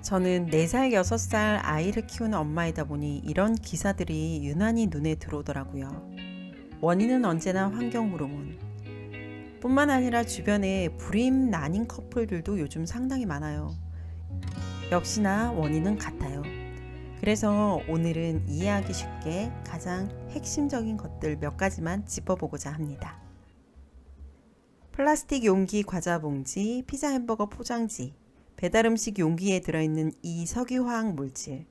저는 4살, 6살 아이를 키우는 엄마이다 보니 이런 기사들이 유난히 눈에 들어오더라고요. 원인은 언제나 환경 호르몬. 뿐만 아니라 주변에 불임 난임 커플들도 요즘 상당히 많아요. 역시나 원인은 같아요. 그래서 오늘은 이해하기 쉽게 가장 핵심적인 것들 몇 가지만 짚어보고자 합니다. 플라스틱 용기 과자 봉지, 피자 햄버거 포장지, 배달 음식 용기에 들어있는 이 석유화학 물질.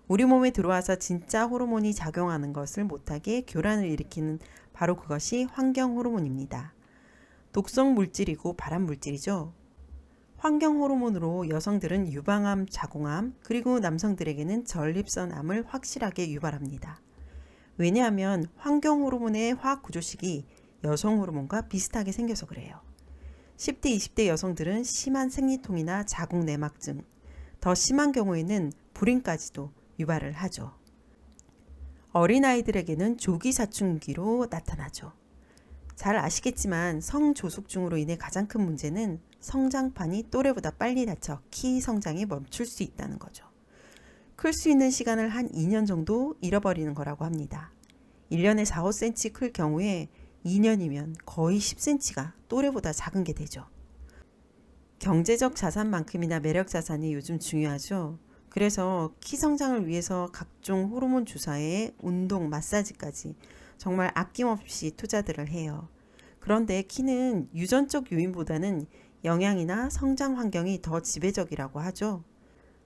우리 몸에 들어와서 진짜 호르몬이 작용하는 것을 못하게 교란을 일으키는 바로 그것이 환경 호르몬입니다. 독성 물질이고 발암 물질이죠. 환경 호르몬으로 여성들은 유방암, 자궁암, 그리고 남성들에게는 전립선암을 확실하게 유발합니다. 왜냐하면 환경 호르몬의 화학 구조식이 여성 호르몬과 비슷하게 생겨서 그래요. 10대, 20대 여성들은 심한 생리통이나 자궁 내막증, 더 심한 경우에는 불임까지도 유발을 하죠. 어린아이들에게는 조기 사춘기로 나타나죠. 잘 아시겠지만 성조숙증으로 인해 가장 큰 문제는 성장판이 또래보다 빨리 닫혀 키 성장이 멈출 수 있다는 거죠. 클 수 있는 시간을 한 2년 정도 잃어버리는 거라고 합니다. 1년에 4, 5cm 클 경우에 2년이면 거의 10cm가 또래보다 작은 게 되죠. 경제적 자산만큼이나 매력 자산이 요즘 중요하죠. 그래서 키 성장을 위해서 각종 호르몬 주사에 운동, 마사지까지 정말 아낌없이 투자들을 해요. 그런데 키는 유전적 요인보다는 영양이나 성장 환경이 더 지배적이라고 하죠.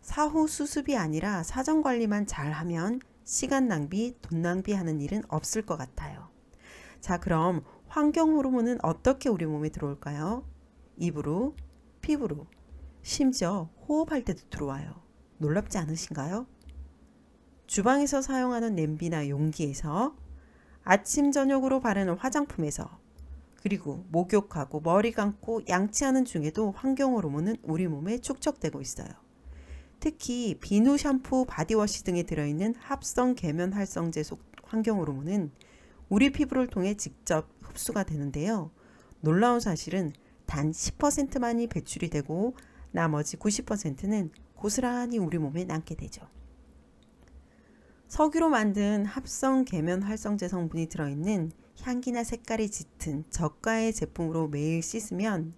사후 수습이 아니라 사전 관리만 잘하면 시간 낭비, 돈 낭비하는 일은 없을 것 같아요. 자, 그럼 환경 호르몬은 어떻게 우리 몸에 들어올까요? 입으로, 피부로, 심지어 호흡할 때도 들어와요. 놀랍지 않으신가요? 주방에서 사용하는 냄비나 용기에서, 아침 저녁으로 바르는 화장품에서, 그리고 목욕하고 머리 감고 양치하는 중에도 환경 호르몬은 우리 몸에 축적되고 있어요. 특히 비누, 샴푸, 바디워시 등에 들어있는 합성 계면 활성제 속 환경 호르몬은 우리 피부를 통해 직접 흡수가 되는데요. 놀라운 사실은 단 10%만이 배출이 되고 나머지 90%는 고스란히 우리 몸에 남게 되죠. 석유로 만든 합성 계면 활성제 성분이 들어있는 향기나 색깔이 짙은 저가의 제품으로 매일 씻으면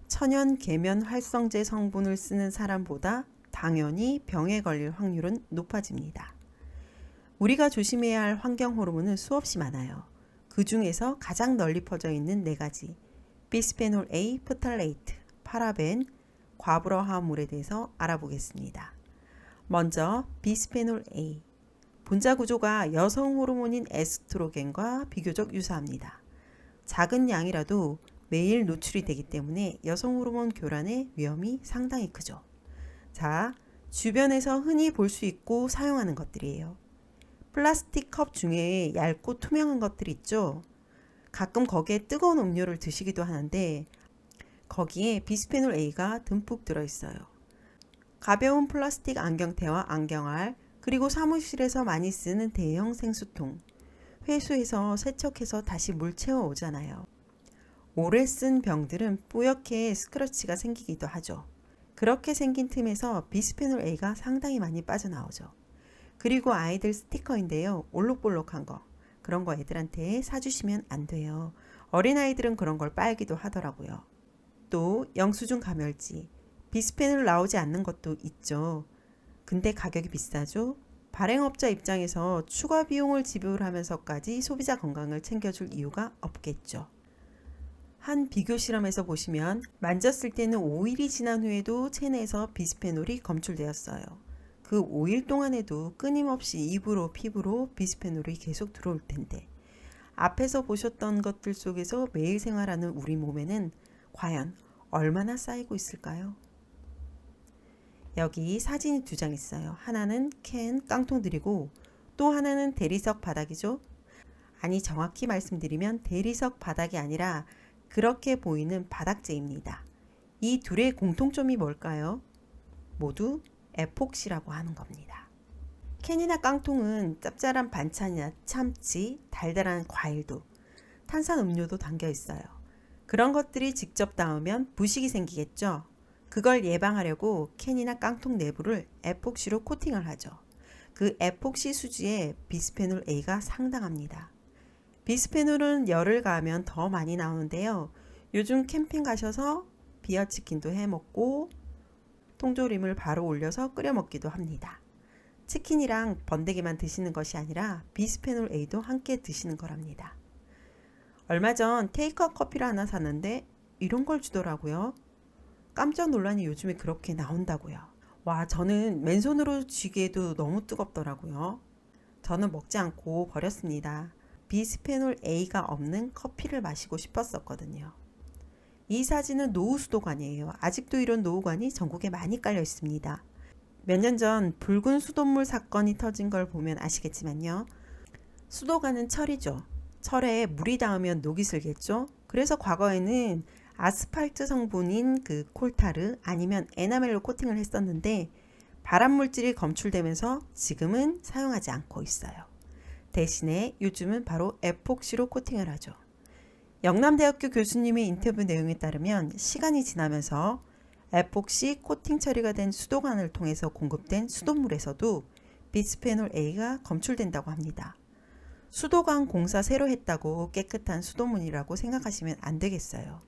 천연 계면 활성제 성분을 쓰는 사람보다 당연히 병에 걸릴 확률은 높아집니다. 우리가 조심해야 할 환경 호르몬은 수없이 많아요. 그 중에서 가장 널리 퍼져 있는 4가지, 비스페놀 A, 프탈레이트, 파라벤, 과불어 화합물에 대해서 알아보겠습니다. 먼저 비스페놀 A. 분자 구조가 여성 호르몬인 에스트로겐과 비교적 유사합니다. 작은 양이라도 매일 노출이 되기 때문에 여성 호르몬 교란의 위험이 상당히 크죠. 자, 주변에서 흔히 볼 수 있고 사용하는 것들이에요. 플라스틱 컵 중에 얇고 투명한 것들 있죠. 가끔 거기에 뜨거운 음료를 드시기도 하는데 거기에 비스페놀 A가 듬뿍 들어있어요. 가벼운 플라스틱 안경테와 안경알, 그리고 사무실에서 많이 쓰는 대형 생수통, 회수해서 세척해서 다시 물 채워 오잖아요. 오래 쓴 병들은 뿌옇게 스크래치가 생기기도 하죠. 그렇게 생긴 틈에서 비스페놀 A가 상당히 많이 빠져나오죠. 그리고 아이들 스티커인데요. 올록볼록한 거. 그런 거 애들한테 사주시면 안 돼요. 어린아이들은 그런 걸 빨기도 하더라고요. 또 영수증 감열지. 비스페놀 나오지 않는 것도 있죠. 근데 가격이 비싸죠. 발행업자 입장에서 추가 비용을 지불하면서까지 소비자 건강을 챙겨줄 이유가 없겠죠. 한 비교 실험에서 보시면 만졌을 때는 5일이 지난 후에도 체내에서 비스페놀이 검출되었어요. 그 5일 동안에도 끊임없이 입으로 피부로 비스페놀이 계속 들어올 텐데 앞에서 보셨던 것들 속에서 매일 생활하는 우리 몸에는 과연 얼마나 쌓이고 있을까요? 여기 사진이 2장 있어요. 하나는 캔 깡통들이고 또 하나는 대리석 바닥이죠. 아니, 정확히 말씀드리면 대리석 바닥이 아니라 그렇게 보이는 바닥재입니다. 이 둘의 공통점이 뭘까요? 모두 에폭시라고 하는 겁니다. 캔이나 깡통은 짭짤한 반찬이나 참치, 달달한 과일도, 탄산음료도 담겨 있어요. 그런 것들이 직접 닿으면 부식이 생기겠죠. 그걸 예방하려고 캔이나 깡통 내부를 에폭시로 코팅을 하죠. 그 에폭시 수지에 비스페놀 A가 상당합니다. 비스페놀은 열을 가하면 더 많이 나오는데요. 요즘 캠핑 가셔서 비어치킨도 해 먹고 통조림을 바로 올려서 끓여 먹기도 합니다. 치킨이랑 번데기만 드시는 것이 아니라 비스페놀 A도 함께 드시는 거랍니다. 얼마 전 테이크아웃 커피를 하나 샀는데 이런 걸 주더라고요. 깜짝 놀라니 요즘에 그렇게 나온다고요. 와, 저는 맨손으로 쥐기에도 너무 뜨겁더라고요. 저는 먹지 않고 버렸습니다. 비스페놀 A가 없는 커피를 마시고 싶었었거든요. 이 사진은 노후 수도관이에요. 아직도 이런 노후관이 전국에 많이 깔려 있습니다. 몇 년 전 붉은 수돗물 사건이 터진 걸 보면 아시겠지만요. 수도관은 철이죠. 철에 물이 닿으면 녹이 슬겠죠. 그래서 과거에는 아스팔트 성분인 그 콜타르 아니면 에나멜로 코팅을 했었는데 발암물질이 검출되면서 지금은 사용하지 않고 있어요. 대신에 요즘은 바로 에폭시로 코팅을 하죠. 영남대학교 교수님의 인터뷰 내용에 따르면 시간이 지나면서 에폭시 코팅 처리가 된 수도관을 통해서 공급된 수돗물에서도 비스페놀 A가 검출된다고 합니다. 수도관 공사 새로 했다고 깨끗한 수돗물이라고 생각하시면 안 되겠어요.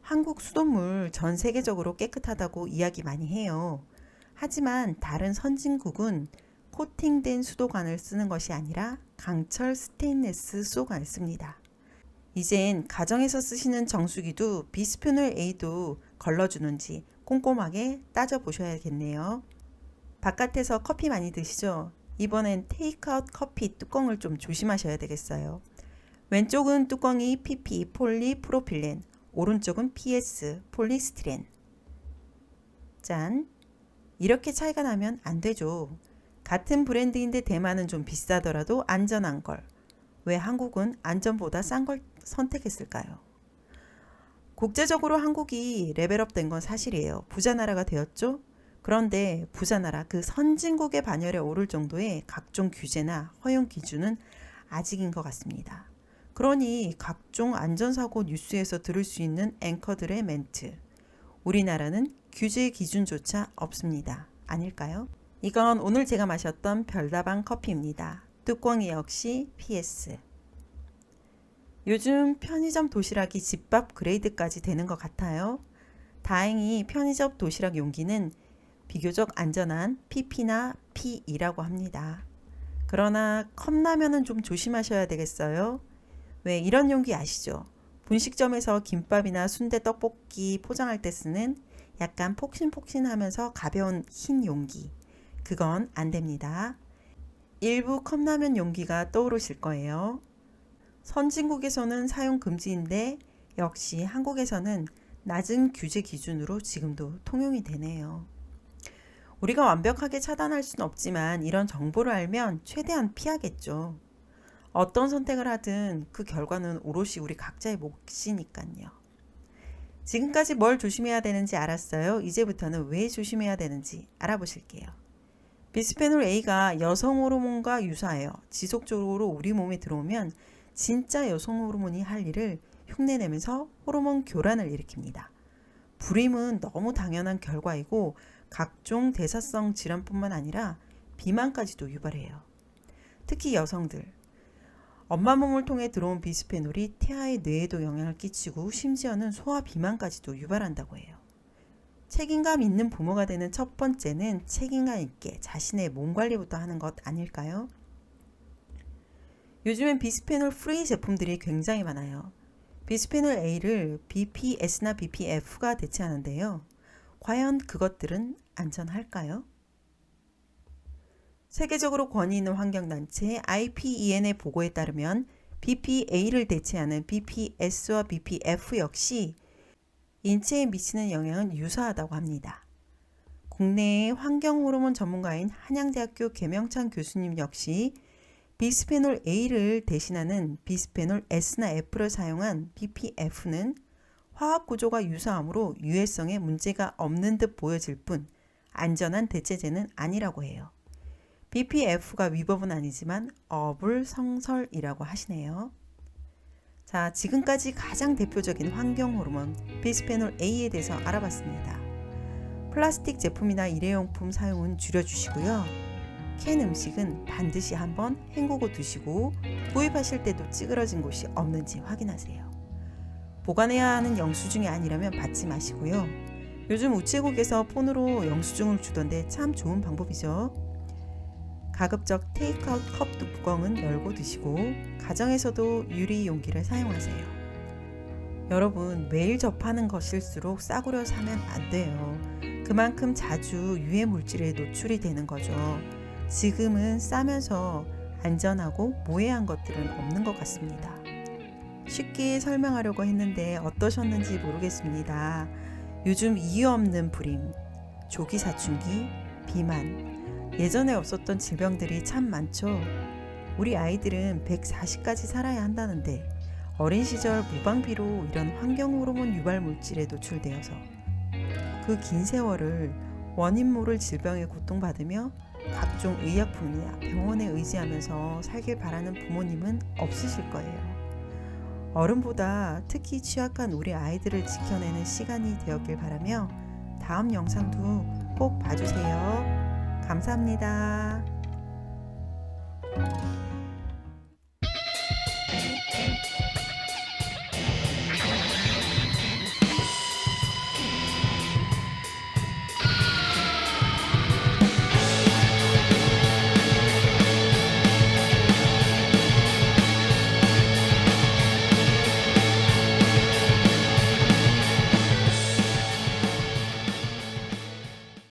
한국 수돗물 전 세계적으로 깨끗하다고 이야기 많이 해요. 하지만 다른 선진국은 코팅된 수도관을 쓰는 것이 아니라 강철 스테인레스 수도관을 씁니다. 이젠 가정에서 쓰시는 정수기도 비스페놀 A도 걸러주는지 꼼꼼하게 따져보셔야겠네요. 바깥에서 커피 많이 드시죠? 이번엔 테이크아웃 커피 뚜껑을 좀 조심하셔야 되겠어요. 왼쪽은 뚜껑이 PP 폴리프로필렌, 오른쪽은 PS 폴리스티렌. 짠! 이렇게 차이가 나면 안 되죠. 같은 브랜드인데 대만은 좀 비싸더라도 안전한 걸. 왜 한국은 안전보다 싼 걸 선택했을까요? 국제적으로 한국이 레벨업 된 건 사실이에요. 부자 나라가 되었죠? 그런데 부자 나라 그 선진국의 반열에 오를 정도의 각종 규제나 허용 기준은 아직인 것 같습니다. 그러니 각종 안전사고 뉴스에서 들을 수 있는 앵커들의 멘트. 우리나라는 규제 기준조차 없습니다. 아닐까요? 이건 오늘 제가 마셨던 별다방 커피입니다. 뚜껑이 역시 PS. 요즘 편의점 도시락이 집밥 그레이드까지 되는 것 같아요. 다행히 편의점 도시락 용기는 비교적 안전한 PP나 P2라고 합니다. 그러나 컵라면은 좀 조심하셔야 되겠어요. 왜 이런 용기 아시죠? 분식점에서 김밥이나 순대 떡볶이 포장할 때 쓰는 약간 폭신폭신하면서 가벼운 흰 용기. 그건 안 됩니다. 일부 컵라면 용기가 떠오르실 거예요. 선진국에서는 사용 금지인데 역시 한국에서는 낮은 규제 기준으로 지금도 통용이 되네요. 우리가 완벽하게 차단할 수는 없지만 이런 정보를 알면 최대한 피하겠죠. 어떤 선택을 하든 그 결과는 오롯이 우리 각자의 몫이니까요. 지금까지 뭘 조심해야 되는지 알았어요. 이제부터는 왜 조심해야 되는지 알아보실게요. 비스페놀 A가 여성 호르몬과 유사해요. 지속적으로 우리 몸에 들어오면 진짜 여성 호르몬이 할 일을 흉내내면서 호르몬 교란을 일으킵니다. 불임은 너무 당연한 결과이고 각종 대사성 질환뿐만 아니라 비만까지도 유발해요. 특히 여성들. 엄마 몸을 통해 들어온 비스페놀이 태아의 뇌에도 영향을 끼치고 심지어는 소아 비만까지도 유발한다고 해요. 책임감 있는 부모가 되는 첫 번째는 책임감 있게 자신의 몸 관리부터 하는 것 아닐까요? 요즘엔 비스페놀 프리 제품들이 굉장히 많아요. 비스페놀 A를 BPS나 BPF가 대체하는데요. 과연 그것들은 안전할까요? 세계적으로 권위 있는 환경단체 IPEN의 보고에 따르면 BPA를 대체하는 BPS와 BPF 역시 인체에 미치는 영향은 유사하다고 합니다. 국내의 환경호르몬 전문가인 한양대학교 계명찬 교수님 역시 비스페놀 A를 대신하는 비스페놀 S나 F를 사용한 BPF는 화학 구조가 유사하므로 유해성에 문제가 없는 듯 보여질 뿐 안전한 대체제는 아니라고 해요. BPF가 위법은 아니지만 어불성설이라고 하시네요. 자, 지금까지 가장 대표적인 환경 호르몬 비스페놀 A에 대해서 알아봤습니다. 플라스틱 제품이나 일회용품 사용은 줄여주시고요. 캔 음식은 반드시 한번 헹구고 드시고 구입하실 때도 찌그러진 곳이 없는지 확인하세요. 보관해야 하는 영수증이 아니라면 받지 마시고요. 요즘 우체국에서 폰으로 영수증을 주던데 참 좋은 방법이죠. 가급적 테이크아웃 컵 뚜껑은 열고 드시고 가정에서도 유리 용기를 사용하세요. 여러분, 매일 접하는 것일수록 싸구려 사면 안 돼요. 그만큼 자주 유해 물질에 노출이 되는 거죠. 지금은 싸면서 안전하고 무해한 것들은 없는 것 같습니다. 쉽게 설명하려고 했는데 어떠셨는지 모르겠습니다. 요즘 이유 없는 불임, 조기 사춘기, 비만, 예전에 없었던 질병들이 참 많죠. 우리 아이들은 140까지 살아야 한다는데 어린 시절 무방비로 이런 환경 호르몬 유발 물질에 노출되어서 그 긴 세월을 원인 모를 질병에 고통받으며 각종 의약품이나 병원에 의지하면서 살길 바라는 부모님은 없으실 거예요. 어른보다 특히 취약한 우리 아이들을 지켜내는 시간이 되었길 바라며 다음 영상도 꼭 봐주세요. 감사합니다.